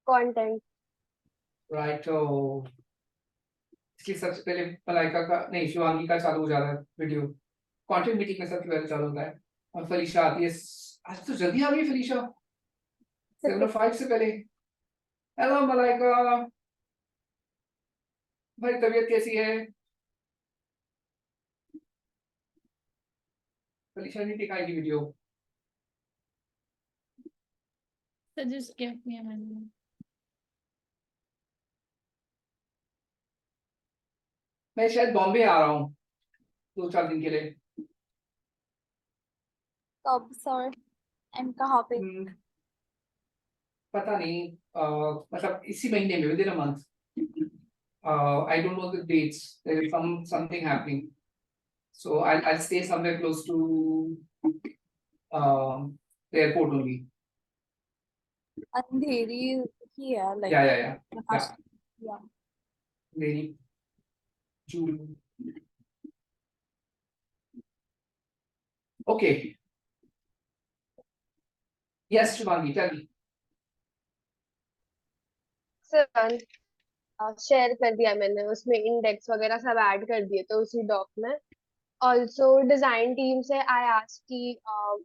Content. Right, तो इसलिए सबसे पहले मलाइका का नहीं, शिवांगी का चालू हो जाता है वीडियो। कंटेंट मीटिंग में सबसे पहले चालू होता है और फलीशा आती है। आज तो जल्दी आ गई फलीशा, 7:05 से पहले। हेलो मलाइका, भाई तबीयत कैसी है? फलीशा ने दिखाई वीडियो। सजेस्ट किया मैंने। मैं शायद बॉम्बे आ रहा हूँ 2-4 दिन के लिए। कब सर? एंड कहाँ पे? पता नहीं, मतलब इसी महीने में, with in a month. I don't know the dates. There is something happening, so I'll stay somewhere close to the airport only. अंधेरी ही है, लाइक। Yeah. या Very June. Okay. Yes, Shubhangi, tell me. Sir, share कर दिया मैंने, उसमें index वगैरह सब add कर दिए तो उसी डॉक में। ऑल्सो डिजाइन टीम से आई आस्क्ड कि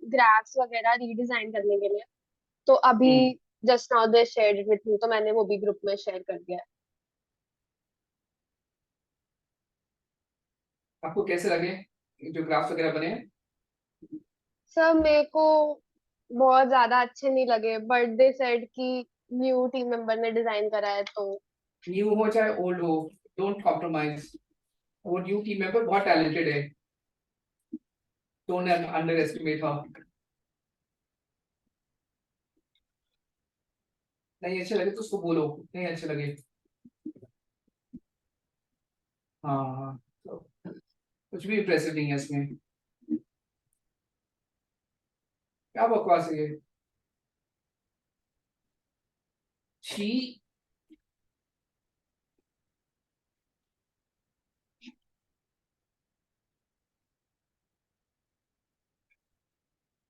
ग्राफ्स वगैरह रीडिजाइन करने के लिए, तो अभी just now they shared it with me, तो मैंने वो भी ग्रुप में शेयर कर दिया है। आपको कैसे लगे जो ग्राफ्स वगैरह बने हैं? सर मेरे को बहुत ज्यादा अच्छे नहीं लगे, बट दे सेड कि न्यू टीम मेंबर ने डिजाइन करा है तो। न्यू हो चाहे ओल्ड हो, डोंट कॉम्प्रोमाइज। वो न्यू टीम मेंबर बहुत टैलेंटेड है, डोंट अंडर एस्टिमेट हर। नहीं अच्छे लगे तो उसको बोलो, नहीं अच्छे लगे। हाँ, तो कुछ भी इम्प्रेसिव नहीं है इसमें। क्या बकवास है ये? छी।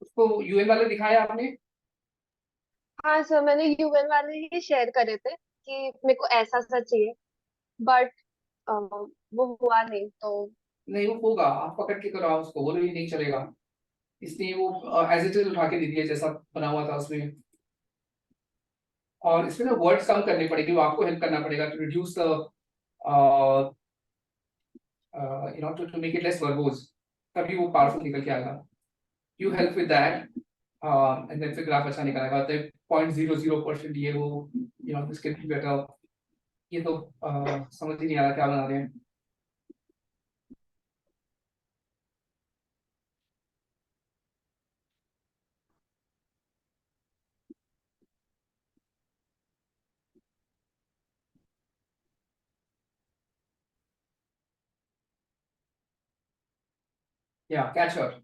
उसको यूएन वाले दिखाया आपने? हाँ सर, मैंने यूएन वाले ही शेयर करे थे कि मेरे को ऐसा सा चाहिए, बट वो हुआ नहीं तो। नहीं, वो होगा, आप पकड़ के कराओ उसको, बोलो ये नहीं चलेगा। इसलिए वो एज इट इज उठा के दे दिया जैसा बना हुआ था उसमें। और इसमें ना वर्ड्स कम करने पड़ेगी, वो आपको हेल्प करना पड़ेगा to reduce the to make it less verbose, तभी वो पावरफुल निकल के आएगा। You help with that, and then फिर ग्राफ अच्छा निकल आएगा। तो 0.00% ये वो, दिस कैन बी बेटर। ये तो समझ ही नहीं आ रहा क्या बना रहे हैं। या कैच हर।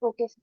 Okay sir.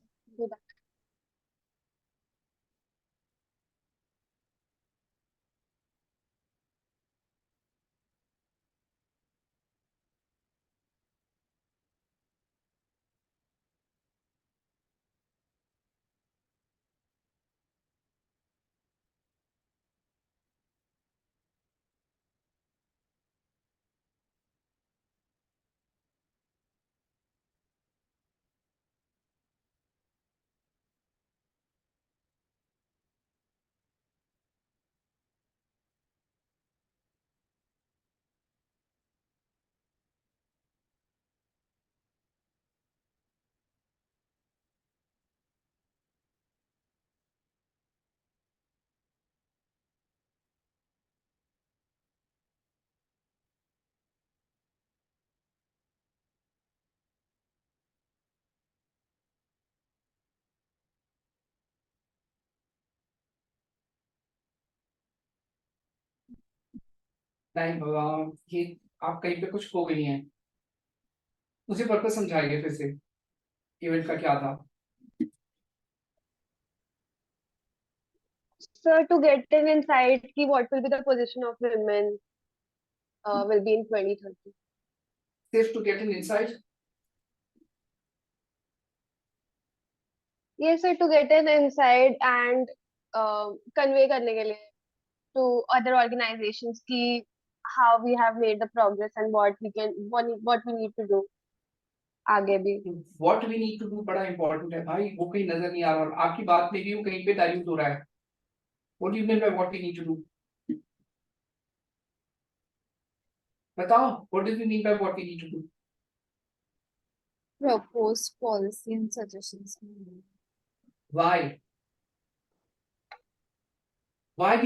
नहीं, ये आप कहीं पे कुछ खो गई हैं, मुझे पर्पस समझाइए फिर से, इवेंट का क्या था? Sir, to get an insight ki what will be the position of women will be in 2030. सिर्फ टू गेट एन इनसाइट? ये sir to get an insight and convey करने के लिए to other organizations ki how we have made the progress and what we need to do आगे भी. What we need to do बड़ा important है भाई, वो कहीं नजर नहीं आ रहा, और आपकी बात में भी वो कहीं पे डाइल्यूट हो रहा है. What do you mean by what we need to do? बताओ, what do you mean by what we need to do? Propose policy and suggestions. Why why do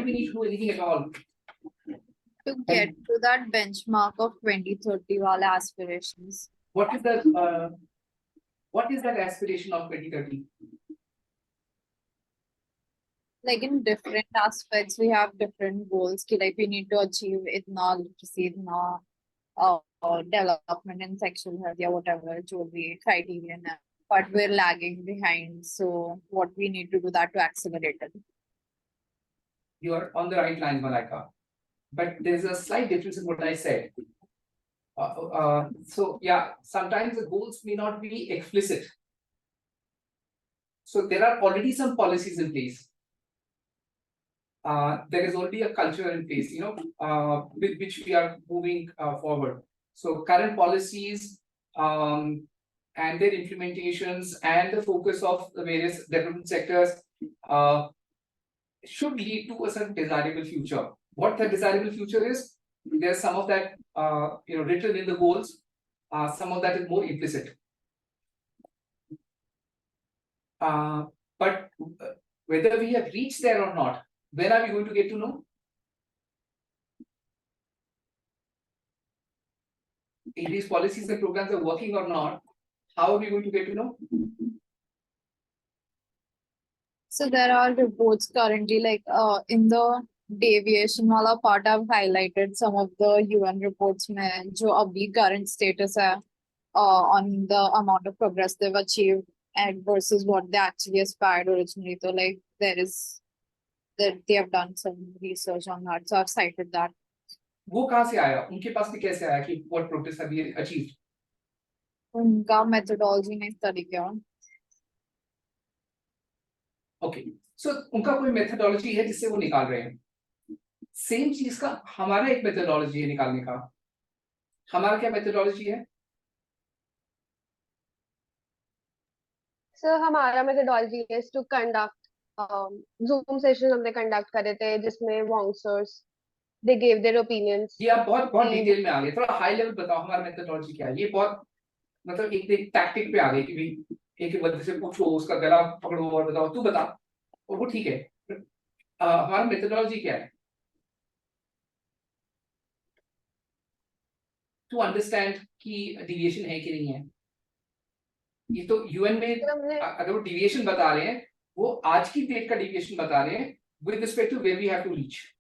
we need to do anything at all? To get to that benchmark of 2030 wala aspirations. What is that aspiration of 2030? Like in different aspects, we have different goals. Like we need to achieve itna literacy, itna development in sexual health, or whatever, जो भी criterion है. But we're lagging behind. So what we need to do that to accelerate it. You are on the right line, Malaika. But there's a slight difference in what I said. So yeah, sometimes the goals may not be explicit. So there are already some policies in place. There is already a culture in place, with which we are moving forward. So current policies and their implementations and the focus of the various development sectors should lead to a certain desirable future. What the desirable future is, there's some of that written in the goals, some of that is more implicit. But whether we have reached there or not, when are we going to get to know? If these policies and programs are working or not, how are we going to get to know? So there are reports currently, like in the deviation wala part, I've highlighted some of the UN reports mein jo abhi current status hai on the amount of progress they've achieved and versus what they actually aspired originally. So like that they have done some research on that. So I've cited that. वो कहाँ से आया, उनके पास भी कैसे आया कि what progress have we achieved? उनका methodology में study किया. Okay, so उनका कोई methodology है जिससे वो निकाल रहे हैं. सेम चीज का हमारा एक methodology है निकालने का. हमारा क्या methodology है? सर हमारा methodology is to conduct Zoom sessions हमने conduct करे थे जिसमें Wong sirs they gave their opinions. ये आप बहुत डिटेल में आ गए, थोड़ा हाई लेवल बताओ हमारा methodology क्या है. ये बहुत मतलब एक टैक्टिक पे आ गए कि भाई एक बंदे से पूछो, उसका गला पकड़ो और बताओ, तू बता, और वो ठीक है. हमारा methodology क्या है? टू अंडरस्टैंड कि डिविएशन है कि नहीं है. ये तो यूएन में अगर वो डिविएशन बता रहे हैं, वो आज की डेट का डिविएशन बता रहे हैं with respect to where we have to reach.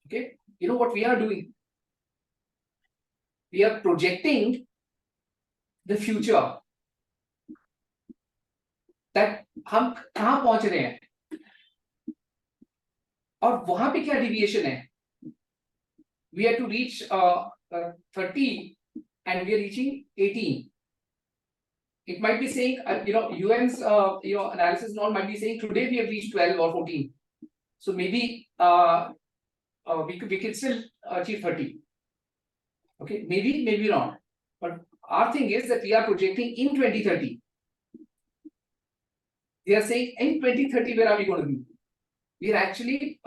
Okay, you know what we are doing? We are projecting the future, that हम कहाँ पहुंच रहे हैं और वहां पे क्या डिविएशन है. We have to reach 30 and we are reaching 18. It might be saying, UN's analysis note might be saying today we have reached 12 or 14. So maybe we can still achieve 30. Okay, maybe not. But our thing is that we are projecting in 2030. They are saying in 2030 where are we going to be? We are actually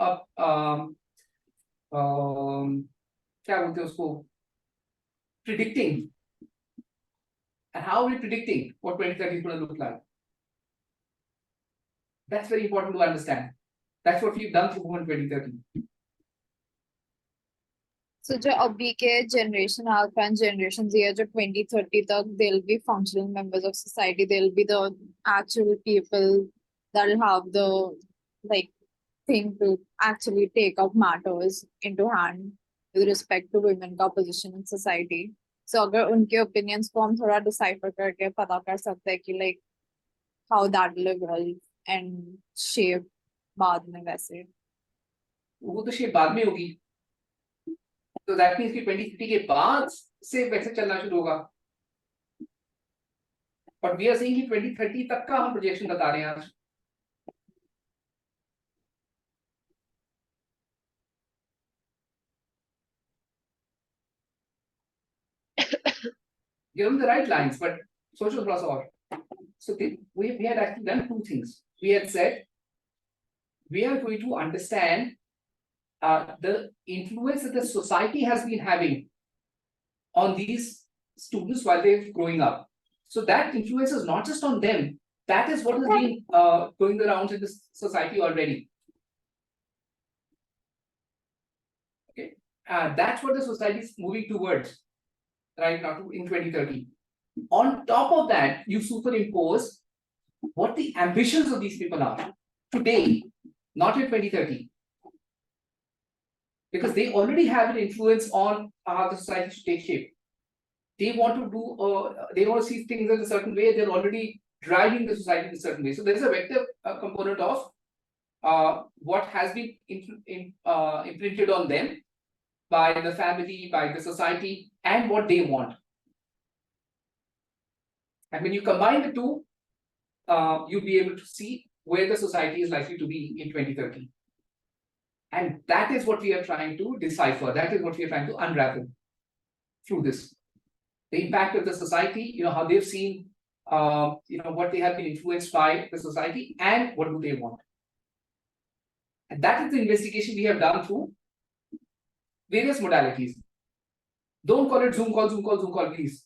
क्या बोलते हैं उसको, predicting. And how are we predicting what 2030 is going to look like? That's very important to understand. That's what we've done through Women 2030. So जो अभी के generation alpha and generation Z जो 2030 तक they'll be functional members of society. They'll be the actual people that'll have the like thing to actually take up matters into hand with respect to women का position in society. So अगर उनके opinions को हम थोड़ा decipher करके पता कर सकते हैं कि like how that will evolve and shape बाद में वैसे. वो तो शेप बाद में होगी. तो दैट मींस कि 2030 के बाद से वैसे चलना शुरू होगा. but we are saying कि 2030 तक का हम projection बता रहे हैं आज. Given the right lines, but social plus or. So we had actually done two things. We had said we are going to understand the influence that the society has been having on these students while they're growing up. So that influence is not just on them. That is what has been going around in this society already. Okay, that's what the society is moving towards right now in 2030. On top of that, you superimpose what the ambitions of these people are today, not in 2030. Because they already have an influence on how the society should take shape. They want to do, they want to see things in a certain way, they're already driving the society in a certain way. So there's a vector component of what has been imprinted on them by the family, by the society, and what they want. And when you combine the two, you'll be able to see where the society is likely to be in 2030. And that is what we are trying to decipher. That is what we are trying to unravel through this. The impact of the society, how they've seen, what they have been influenced by the society and what do they want. And that is the investigation we have done through various modalities. Don't call it Zoom call, please.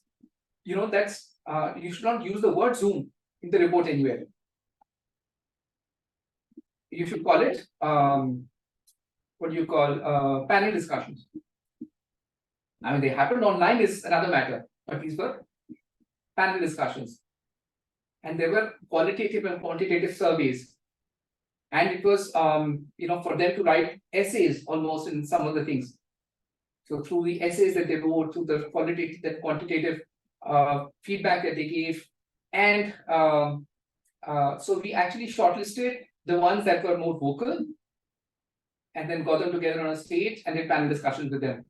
That's, you should not use the word Zoom in the report anywhere. You should call it, what do you call, panel discussions. I mean, they happened online is another matter, but these were panel discussions. And there were qualitative and quantitative surveys. And it was, for them to write essays almost in some of the things. So through the essays that they wrote, through the qualitative, that quantitative feedback that they gave, and so we actually shortlisted the ones that were more vocal, and then got them together on a stage and did panel discussions with them.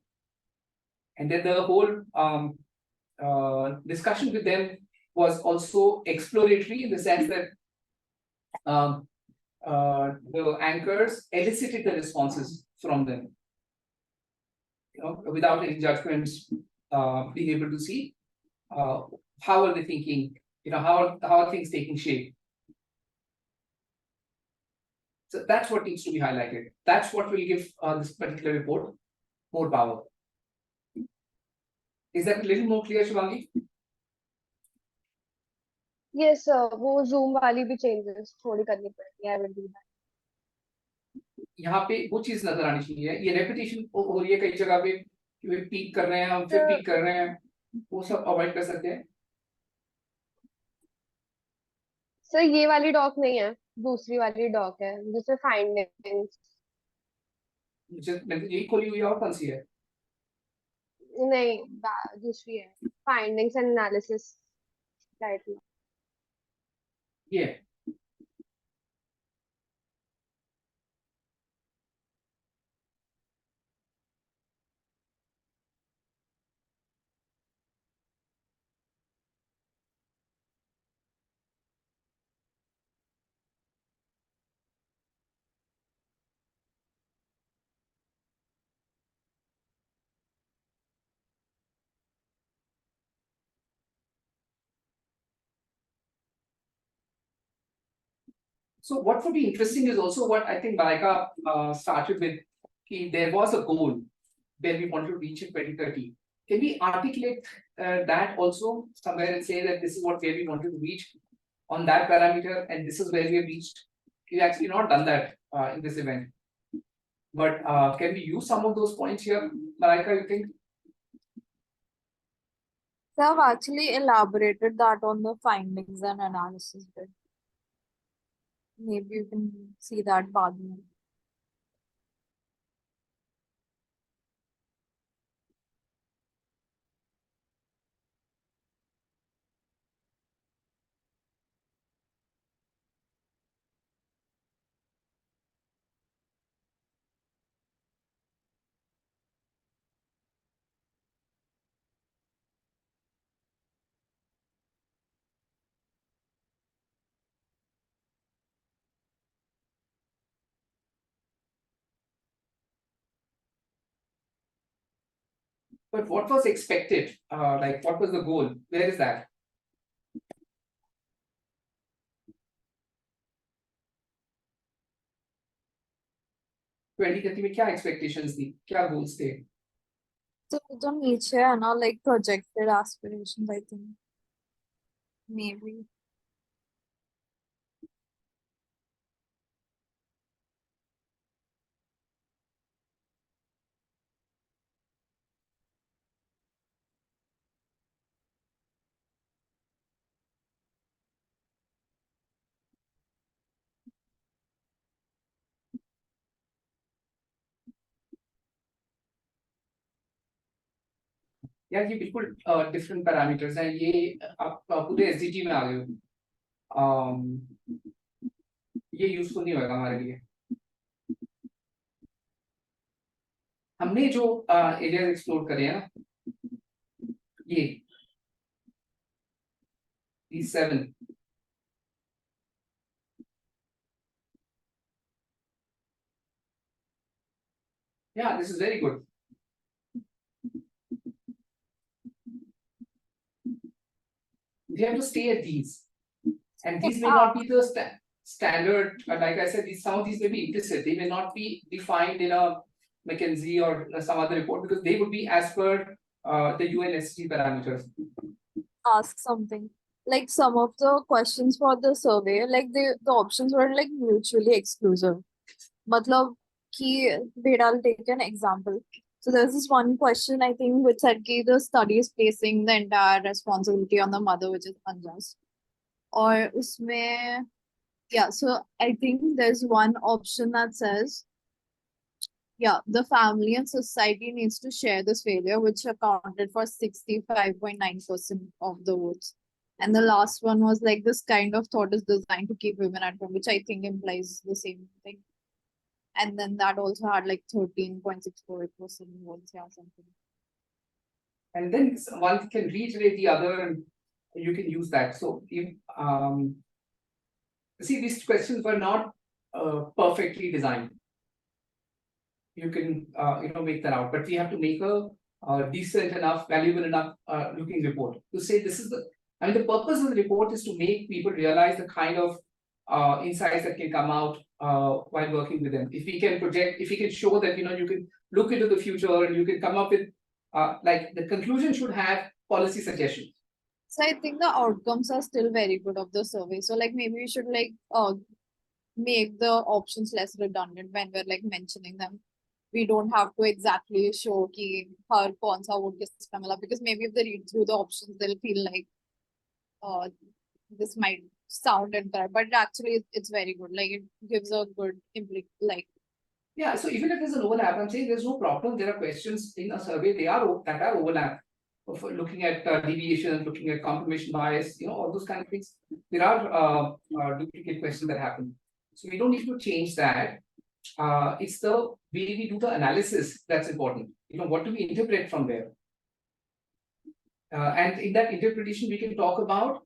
And then the whole discussion with them was also exploratory in the sense that the anchors elicited the responses from them, without any judgments, being able to see how are they thinking, how are things taking shape. So that's what needs to be highlighted. That's what will give this particular report more power. Is that a little more clear, Shivangi? Yes, sir. वो Zoom वाली भी changes थोड़ी करनी पड़ेगी. I will do that. यहाँ पे वो चीज नजर आनी चाहिए. ये रेपिटेशन हो रही है कई जगह पे, पीक कर रहे हैं हम, फिर पीक कर रहे हैं, वो सब अवॉइड कर सकते हैं. सर ये वाली डॉक नहीं है, दूसरी वाली डॉक है जिसमें फाइंडिंग्स. यही खोली हुई है और कौन सी है? नहीं, दूसरी है, फाइंडिंग्स एंड एनालिसिस टाइटल. ये So what would be interesting is also what I think Malaika started with. There was a goal where we wanted to reach in 2030. Can we articulate that also somewhere and say that this is where we wanted to reach on that parameter, and this is where we have reached? We've actually not done that in this event. But can we use some of those points here, Malaika, you think? So I've actually elaborated that on the findings and analysis bit. Maybe you can see that part more. But what was expected? Like, what was the goal? Where is that? Twenty में क्या expectations थी, क्या goals थे? So the nature and all like projected aspirations, I think. Maybe. यार ये बिल्कुल different parameters हैं, ये आप पूरे SDG में आ गए हो। ये यूजफुल नहीं होगा हमारे लिए। हमने जो एरियाज एक्सप्लोर करे हैं ना, ये these 7, yeah, this is very good. We have to stay at these, and these may not be the standard. Like I said, some of these may be implicit. They may not be defined in a McKinsey or some other report because they would be as per the UNSG parameters. Ask something. Like some of the questions for the survey, like the options were like mutually exclusive. Matlab ki, wait, I'll take an example. So there's this one question I think which said ki the study is placing the entire responsibility on the mother, which is unjust. Or usme, yeah, so I think there's one option that says, yeah, the family and society needs to share this failure, which accounted for 65.9% of the votes. And the last one was like this kind of thought is designed to keep women at home, which I think implies the same thing. And then that also had like 13.64% votes, yeah, something. And then one can reiterate the other, and you can use that. So if see, these questions were not perfectly designed. You can make that out, but we have to make a decent enough, valuable enough looking report to say this is the. I mean, the purpose of the report is to make people realize the kind of insights that can come out while working with them. If we can project, if we can show that you can look into the future and you can come up with like the conclusion should have policy suggestions. So I think the outcomes are still very good of the survey. So like maybe we should like make the options less redundant when we're like mentioning them. We don't have to exactly show ki har kaun sa vote kiska mila, because maybe if they read through the options, they'll feel like this might sound incorrect, but actually it's very good. Like it gives a good like. Yeah, so even if there's an overlap, I'm saying there's no problem. There are questions in a survey that are overlap of looking at deviation, looking at confirmation bias, all those kind of things. There are duplicate questions that happen. So we don't need to change that. It's the way we do the analysis that's important. What do we interpret from there? And in that interpretation, we can talk about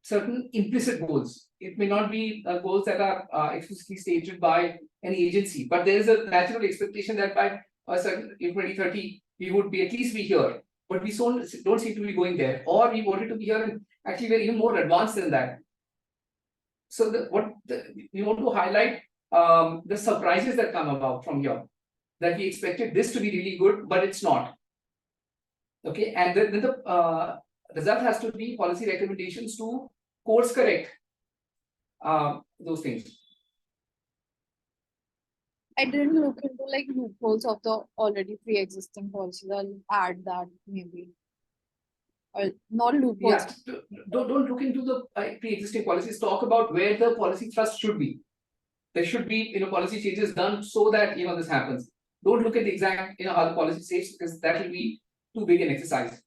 certain implicit goals. It may not be goals that are explicitly stated by any agency, but there is a natural expectation that by a certain in 2030 we would be at least be here, but we don't seem to be going there, or we wanted to be here and actually we're even more advanced than that. So we want to highlight the surprises that come about from here, that we expected this to be really good, but it's not. Okay, and then the result has to be policy recommendations to course correct those things. I didn't look into like loopholes of the already pre-existing policies. I'll add that maybe. Or not loopholes. Yeah, don't look into the pre-existing policies. Talk about where the policy thrust should be. There should be policy changes done so that this happens. Don't look at the exact how the policy says, because that will be too big an exercise.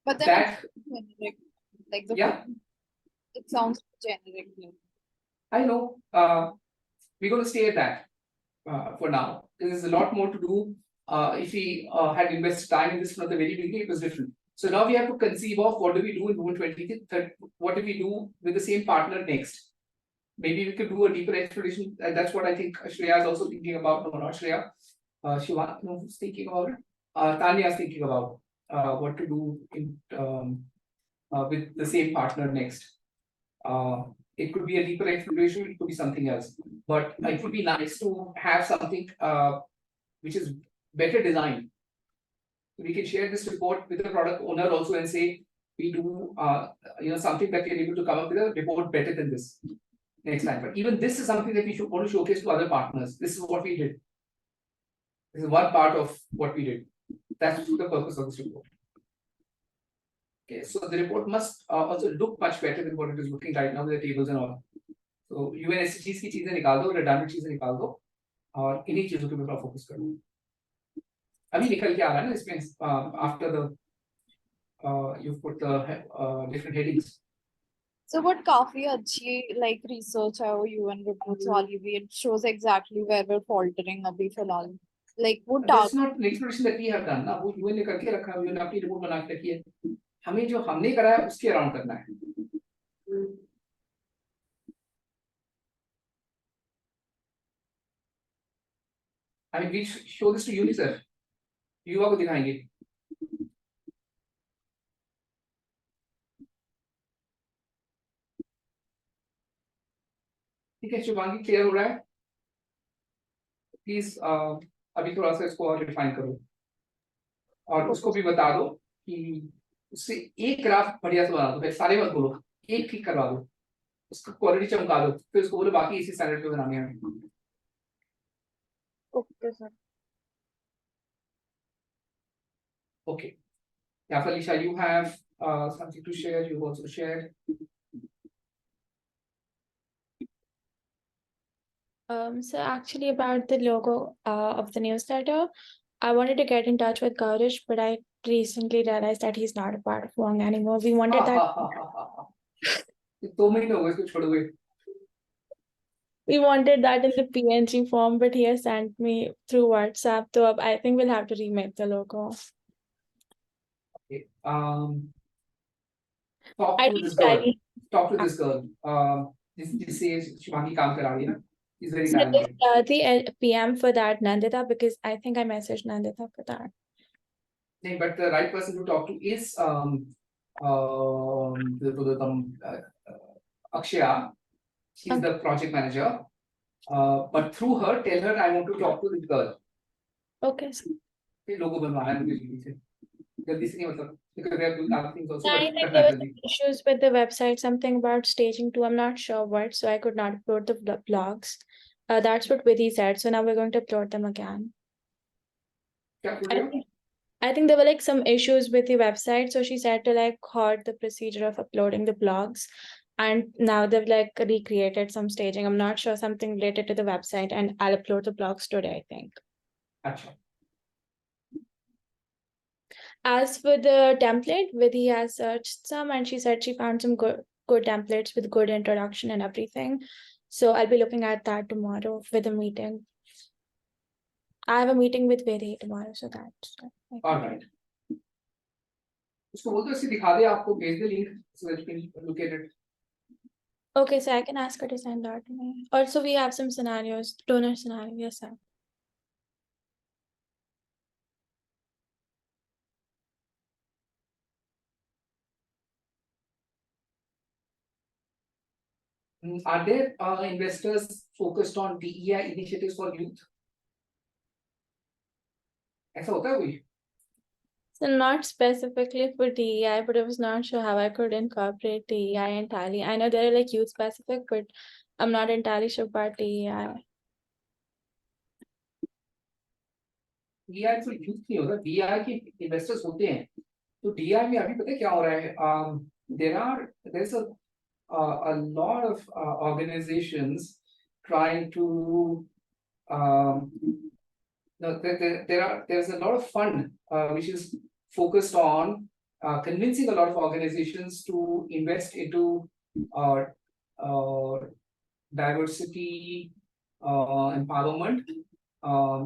But then that generic, like the yeah, it sounds generic. I know. We're going to stay at that for now. There's a lot more to do. If we had invested time in this from the very beginning, it was different. So now we have to conceive of what do we do in June 2030, what do we do with the same partner next. Maybe we could do a deeper exploration, and that's what I think Shreya is also thinking about. No, not Shreya. Shivani was thinking about it. Tanya is thinking about what to do with the same partner next. It could be a deeper exploration, it could be something else. But it would be nice to have something which is better designed. We can share this report with the product owner also and say, we do something that we're able to come up with a report better than this next time. But even this is something that we should want to showcase to other partners. This is what we did. This is one part of what we did. That's the purpose of this report. Okay, so the report must also look much better than what it is looking right now with the tables and all. So UNSCGs की चीजें निकाल दो, redundant चीजें निकाल दो, और इन्हीं चीजों के ऊपर फोकस करो. अभी निकल के आ रहा है ना इसमें after the you've put the different headings. So what काफी अच्छी like research है वो UN reports वाली भी, it shows exactly where we're faltering अभी फिलहाल. Like वो That's not the exploration that we have done ना, वो UN ने करके रखा है, UN ने अपनी रिपोर्ट बना के रखी है. हमें जो हमने करा है उसके अराउंड करना है. I mean, we show this to UNICEF. युवा को दिखाएंगे. ठीक है, शुभांगी क्लियर हो रहा है? प्लीज अभी थोड़ा सा इसको और रिफाइन करो और उसको भी बता दो कि उससे एक ग्राफ बढ़िया से बना दो, सारे मत बोलो, एक ठीक करवा दो, उसका क्वालिटी चमका दो, फिर उसको बोलो बाकी इसी स्टैंडर्ड पे बनाने हैं. Okay sir. Okay. Yeah, Felicia, you have something to share. You've also shared. So actually about the logo of the newsletter, I wanted to get in touch with Gaurish, but I recently realized that he's not a part of Vong anymore. We wanted that. 2 महीने हो गए इसको छोड़े हुए. We wanted that in the PNG form, but he has sent me through WhatsApp. So I think we'll have to remake the logo. Okay. Talk I to think this girl. Shaggy- Talk to this girl. This is Shivani काम करा रही है ना. She's very So talented. the PM for that, Nandita, because I think I messaged Nandita for that. नहीं, but the right person to talk to is Akshaya. She's the project manager. But through her, tell her I want to talk to this girl. Okay. ये लोगो बनवाना है मुझे जल्दी से नहीं मतलब because they are doing other things also. I think there were some issues with the website, something about staging too. I'm not sure what, so I could not upload the blogs. That's what Vidhi said. So now we're going to upload them again. I think there were like some issues with the website. So she said to like halt the procedure of uploading the blogs. And now they've like recreated some staging. I'm not sure, something related to the website, and I'll upload the blogs today, I think. अच्छा. As for the template, Vidhi has searched some and she said she found some good templates with good introduction and everything. So I'll be looking at that tomorrow with a meeting. I have a meeting with Vidhi tomorrow, so that's All right. उसको बोल दो इसे दिखा दे, आपको भेज दे link so that you can look at it. okay. So I can ask her to send that to me. Also, we have some scenarios, donor scenario. Yes, sir. Are there investors focused on DEI initiatives for youth? ऐसा होता है कोई? So not specifically for DEI, but I was not sure how I could incorporate DEI entirely. I know they're like youth specific, but I'm not entirely sure about DEI. DEI तो youth नहीं होता, DEI के investors होते हैं. तो DEI में अभी पता है क्या हो रहा है? There's a lot of organizations trying to there's a lot of fund which is focused on convincing a lot of organizations to invest into diversity empowerment.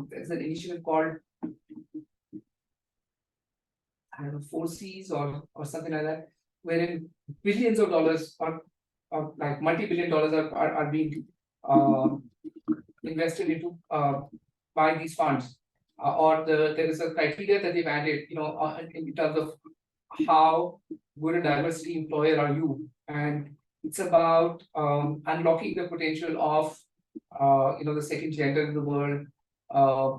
There's an initiative called I don't know, 4Cs or something like that, wherein billions of dollars or like multi-billion dollars are being invested into by these funds. or there is a criteria that they've added, in terms of how good a diversity employer are you, and it's about unlocking the potential of the second gender in the world, uh,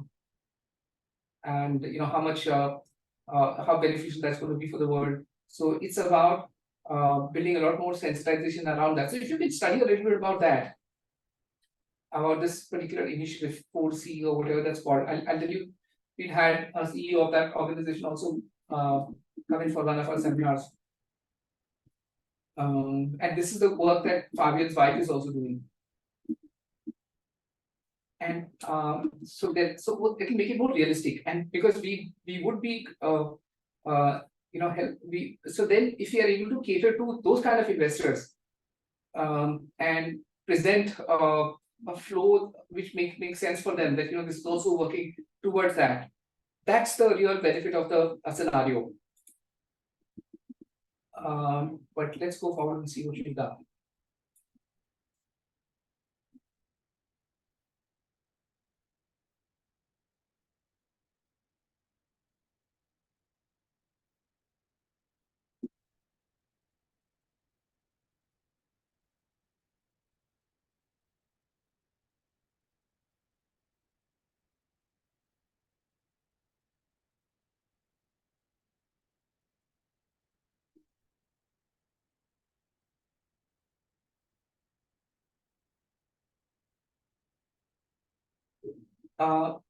and how much how beneficial that's going to be for the world. So it's about building a lot more sensitization around that. So if you can study a little bit about this particular initiative, 4C or whatever that's called, I'll tell you, we had a CEO of that organization also come in for one of our seminars. And this is the work that Fabian's wife is also doing. And so they can make it more realistic, and because we would be so then if we are able to cater to those kind of investors, and present a flow which makes sense for them, that this is also working towards that, that's the real benefit of the scenario. But let's go forward and see what you've done.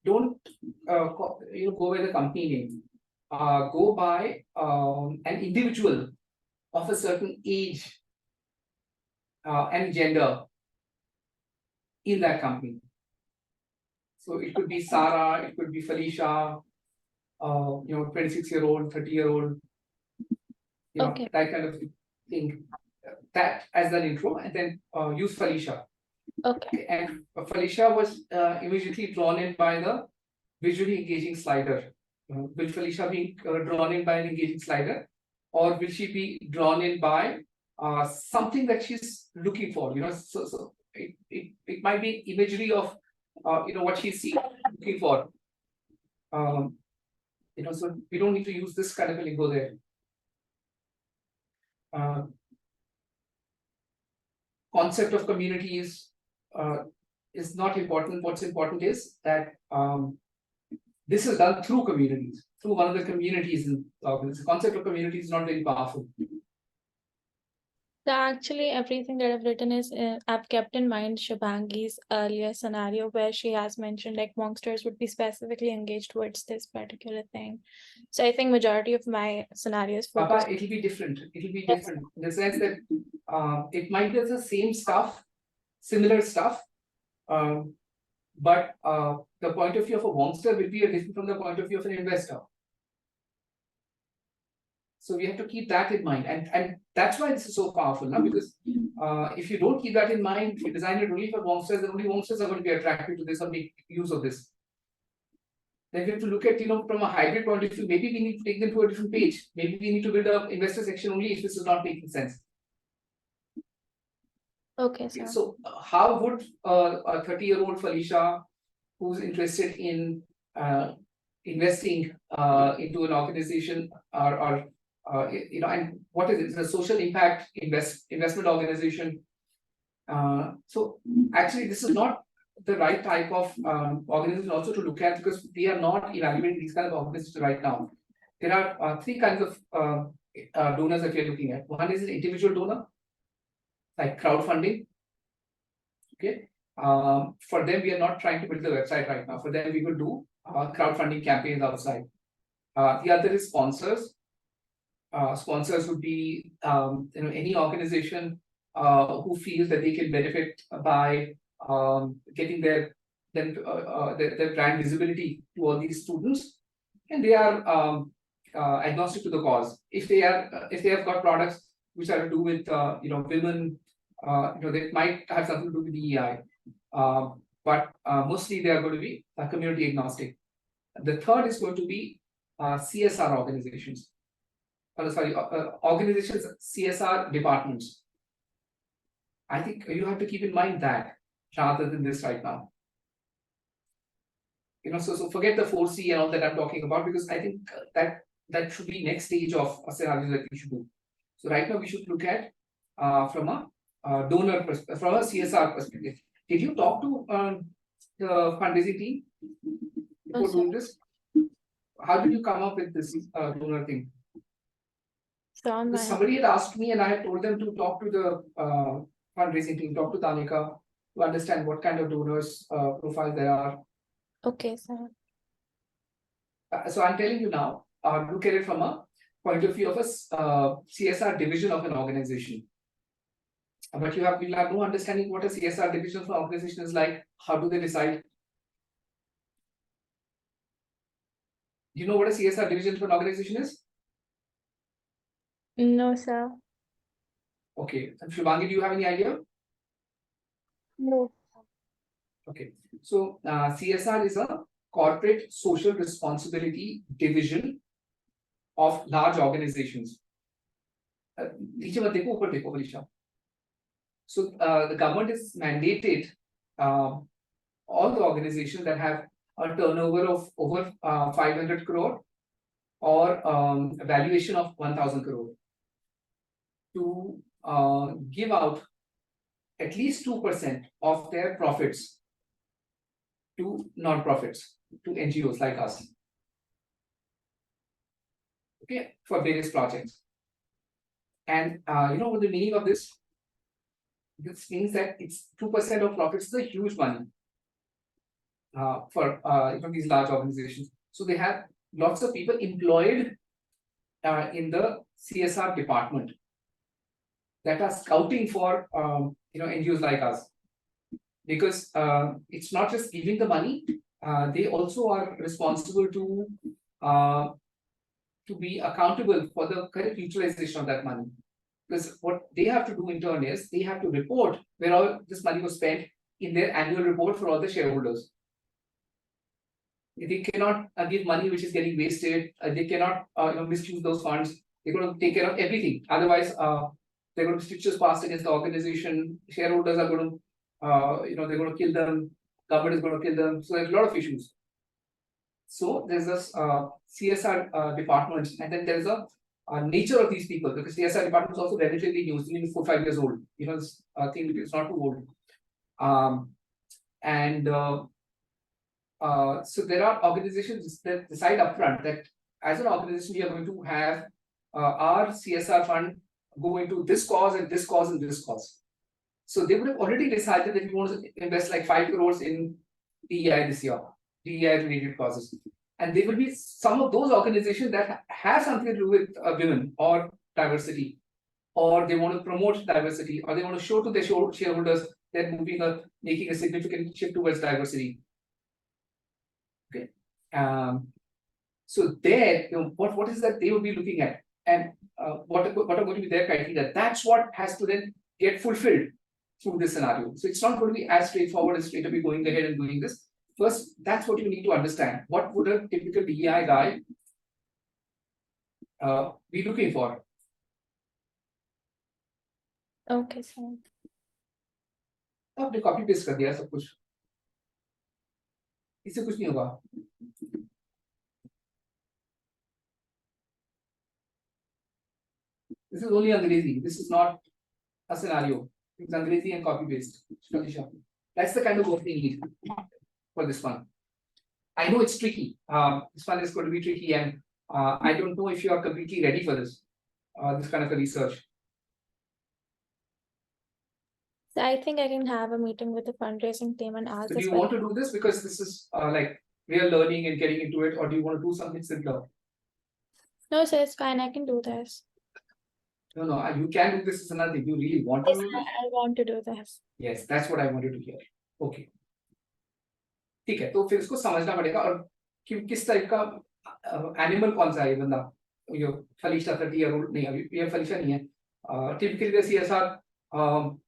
Don't go by the company name. Go by an individual of a certain age and gender in that company. So it could be Sarah, it could be Felicia, 26-year-old, 30-year-old, Okay. that kind of thing. That as an intro, and then use Felicia. Okay. And Felicia was immediately drawn in by the visually engaging slider. Will Felicia be drawn in by an engaging slider, or will she be drawn in by something that she's looking for? So it might be imagery of what she's looking for. So we don't need to use this kind of a lingo there. Concept of community is not important. What's important is that this is done through communities, through one of the communities. The concept of community is not very powerful. So actually, everything that I've written is I've kept in mind Shubhangi's earlier scenario where she has mentioned like monsters would be specifically engaged towards this particular thing. So I think majority of my scenarios focus. Papa, it'll be different. It'll be different in the sense that it might be the same stuff, similar stuff, but the point of view of a monster will be different from the point of view of an investor. So we have to keep that in mind, and that's why this is so powerful now. Because if you don't keep that in mind, if you design it only for monsters, then only monsters are going to be attracted to this or make use of this. Then we have to look at from a hybrid point of view. Maybe we need to take them to a different page. Maybe we need to build an investor section only if this is not making sense. Okay, sir. So how would a 30-year-old Felicia who's interested in investing into an organization or and what is it? It's a social impact investment organization. So actually, this is not the right type of organization also to look at, because we are not evaluating these kind of organizations right now. There are three kinds of donors that we are looking at. One is an individual donor, like crowdfunding. Okay. For them, we are not trying to build the website right now. For them, we will do crowdfunding campaigns outside. The other is sponsors. Sponsors would be any organization who feels that they can benefit by getting their brand visibility to all these students, and they are agnostic to the cause. If they have got products which are to do with women, they might have something to do with DEI, but mostly they are going to be community agnostic. The third is going to be CSR organizations. Organizations, CSR departments. I think you have to keep in mind that rather than this right now. So forget the 4C and all that I'm talking about, because I think that should be next stage of a scenario that we should do. So right now we should look at from a donor perspective, from a CSR perspective. Did you talk to the fundraising team before sir. doing this? How did you come up with this donor thing? It's on Because my somebody had asked me, and I had told them to talk to the fundraising team, talk to Tanika, to understand what kind of donors profile there are. Okay, sir. So I'm telling you now, look at it from a point of view of a CSR division of an organization. But you'll have no understanding what a CSR division of an organization is like. How do they decide? Do you know what a CSR division of an organization is? No, sir. Okay. And Shubhangi, do you have any idea? No. Okay. So CSR is a corporate social responsibility division of large organizations. नीचे मत देखो, ऊपर देखो, Felicia. So the government is mandated all the organizations that have a turnover of over 500 crore or a valuation of 1,000 crore to give out at least 2% of their profits to non-profits, to NGOs like us. Okay, for various projects. And you know what the meaning of this? This means that it's 2% of profits is a huge money for these large organizations. So they have lots of people employed in the CSR department that are scouting for NGOs like us, because it's not just giving the money; they also are responsible to be accountable for the correct utilization of that money. Because what they have to do in turn is they have to report where all this money was spent in their annual report for all the shareholders. They cannot give money which is getting wasted. They cannot misuse those funds. They're going to take care of everything. Otherwise, they're going to be strictures passed against the organization. Shareholders are going to, they're going to kill them. Government is going to kill them. So there's a lot of issues. So there's this CSR department, and then there's a nature of these people, because CSR department is also relatively new, it's only 4-5 years old. This thing is not too old. So there are organizations that decide upfront that as an organization we are going to have our CSR fund go into this cause and this cause and this cause. So they would have already decided that we want to invest like 5 crores in DEI this year, DEI related causes. And there will be some of those organizations that have something to do with women or diversity, or they want to promote diversity, or they want to show to their shareholders they're making a significant shift towards diversity. Okay. So there, what is that they will be looking at, and what are going to be their criteria? That's what has to then get fulfilled through this scenario. So it's not going to be as straightforward as straight away going ahead and doing this. First, that's what you need to understand. What would a typical DEI guy be looking for? Okay, sir. आपने copy paste कर दिया सब कुछ, इससे कुछ नहीं होगा. This is only Angrezi. This is not a scenario. It's Angrezi and copy paste. That's the kind of work we need for this one. I know it's tricky. This one is going to be tricky, and I don't know if you are completely ready for this kind of a research. So I think I can have a meeting with the fundraising team and ask So do this you want to do this because this is like real learning and getting into it, or do you want to do something simpler? No, sir, it's fine. I can do this. No, you can do this. Is another thing. You really want to Yes, do this? I want to do this. Yes, that's what I wanted to hear. Okay. ठीक है, तो फिर इसको समझना पड़ेगा और किस type का एनिमल कौन सा है बंदा, ये फलीशा 30 ईयर ओल्ड नहीं, अभी ये फलीशा नहीं है. Typically the CSR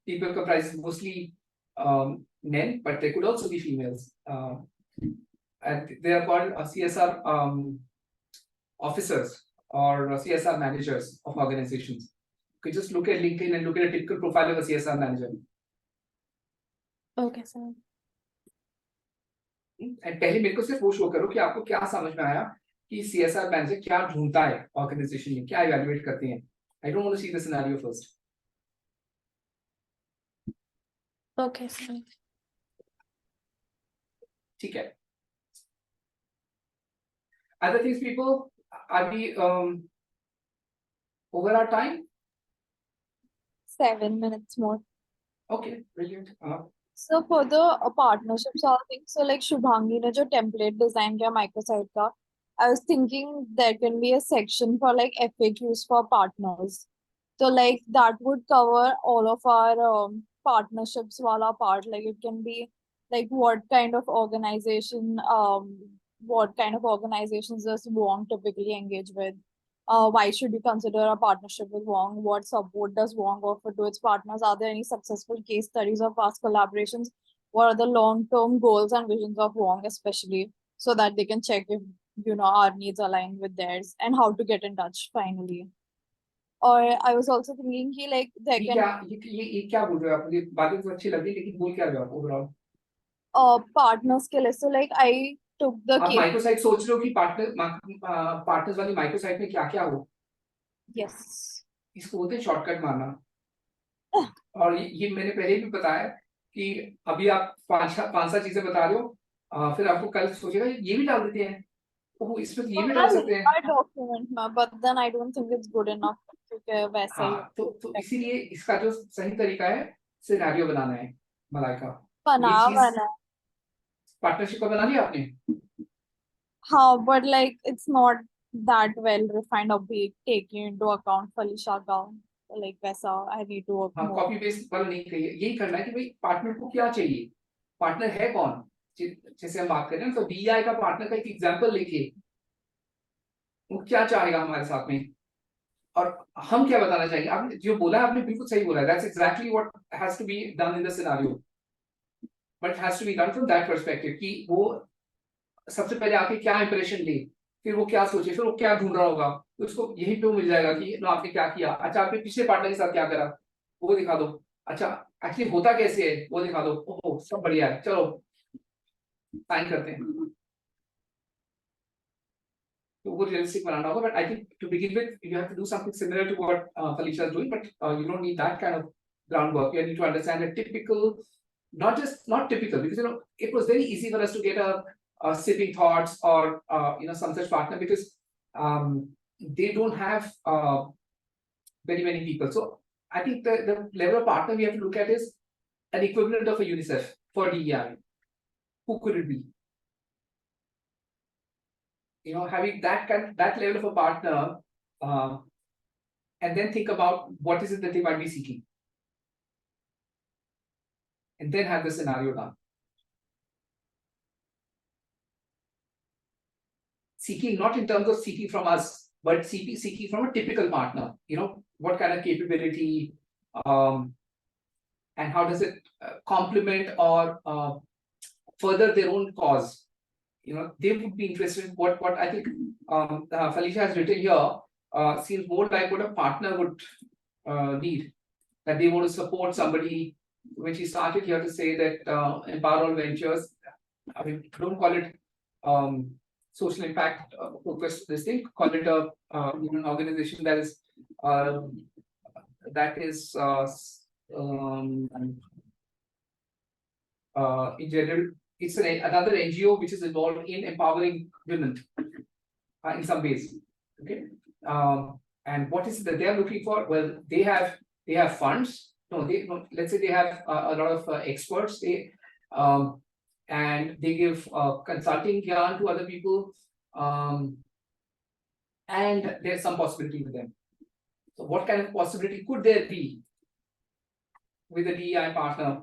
people comprise mostly men, but they could also be females, and they are called CSR officers or CSR managers of organizations. You could just look at LinkedIn and look at a typical profile of a CSR manager. Okay, sir. And पहले मेरे को सिर्फ वो show करो कि आपको क्या समझ में आया कि CSR मैनेजर क्या ढूंढता है ऑर्गेनाइजेशन में, क्या इवैल्यूएट करते हैं. I don't want to see the scenario first. Okay, fine. ठीक है. Other things, people, are we over our time? 7 minutes more. Okay, brilliant. So for the partnerships, all things, so like Shubhangi ने जो template design किया microsite का, I was thinking there can be a section for like FAQs for partners. So like that would cover all of our partnerships wala part. Like it can be like what kind of organization, what kind of organizations does Wong typically engage with? Why should you consider a partnership with Wong? What support does Wong offer to its partners? Are there any successful case studies of past collaborations? What are the long-term goals and visions of Wong, especially so that they can check if our needs align with theirs, and how to get in touch finally. Or I was also thinking he like there ये can क्या ये क्या बोल रहे हो आप? मुझे बातें तो अच्छी लगी लेकिन बोल क्या रहे हो आप ओवरऑल? partners के लिए. So like I took the आप case. माइक्रोसाइट सोच रहे हो कि पार्टनर्स वाली माइक्रोसाइट में क्या क्या हो? Yes. इसको बोलते हैं शॉर्टकट मारना. और ये मैंने पहले भी बताया कि अभी आप पांच सात चीजें बता रहे हो, फिर आपको कल सोचेगा ये भी डाल देते हैं, ओह इसमें ये भी डाल सकते हैं. Document में, but then I don't think it's good enough क्योंकि वैसा ही हाँ, तो इसीलिए इसका जो सही तरीका है सिनेरियो बनाना है मलाइका. बना ये चीज बना. पार्टनरशिप का बना लिया आपने? हाँ, but like it's not that well refined of being taking into account Felicia का. Like वैसा I need to work हाँ, more. कॉपी पेस्ट वाला नहीं कहिए, यही करना है कि भाई पार्टनर को क्या चाहिए, पार्टनर है कौन. जैसे हम बात करें तो DI का पार्टनर का एक एग्जांपल लिखिए, वो क्या चाहेगा हमारे साथ में और हम क्या बताना चाहेंगे. आपने जो बोला आपने बिल्कुल सही बोला. That's exactly what has to be done in the scenario, but it has to be done from that perspective कि वो सबसे पहले आके क्या इंप्रेशन ले, फिर वो क्या सोचे, फिर वो क्या ढूंढ रहा होगा, तो उसको यही पे मिल जाएगा कि नो आपने क्या किया. अच्छा, आपने पिछले पार्टनर के साथ क्या करा वो दिखा दो. अच्छा, एक्चुअली होता कैसे है वो दिखा दो. ओहो सब बढ़िया है, चलो साइन करते हैं. तो वो रियलिस्टिक बनाना होगा. But I think to begin with you have to do something similar to what Felicia is doing, but you don't need that kind of groundwork. You need to understand a typical, not typical, because it was very easy for us to get a sipping thoughts or some such partner, because they don't have very many people. So I think the level of partner we have to look at is an equivalent of a UNICEF for DEI. Who could it be? Having that level of a partner, and then think about what is it that they might be seeking, and then have the scenario done. Seeking not in terms of seeking from us, but seeking from a typical partner. What kind of capability, and how does it complement or further their own cause. They would be interested in what I think Felicia has written here seems more like what a partner would need, that they want to support somebody. When she started here to say that Empower All Ventures, I mean, don't call it social impact focused this thing, call it an organization that is in general, it's another NGO which is involved in empowering women in some ways. Okay, and what is it that they are looking for? Well, they have funds. No, let's say they have a lot of experts. And they give consulting yarn to other people, and there's some possibility with them. So, what kind of possibility could there be with a DEI partner?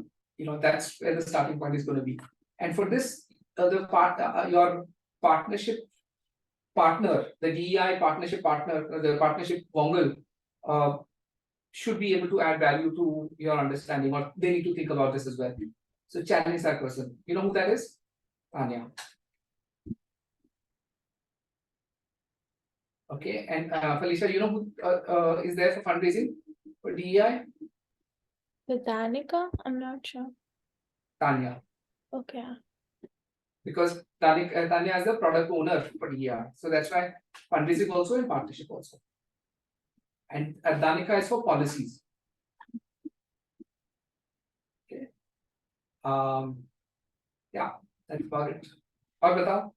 That's where the starting point is going to be. And for this, your partnership partner, the DEI partnership partner, the partnership Vongal, should be able to add value to your understanding, or they need to think about this as well. So challenge that person. You know who that is? Tanya. Okay, and Felicia, you know who is there for fundraising for DEI? With Danica? I'm not sure. Tanya. Okay. because Tanya is the product owner for DER. So that's why fundraising also and partnership also. And Danica is for policies. Okay. Yeah, that's about it. और बताओ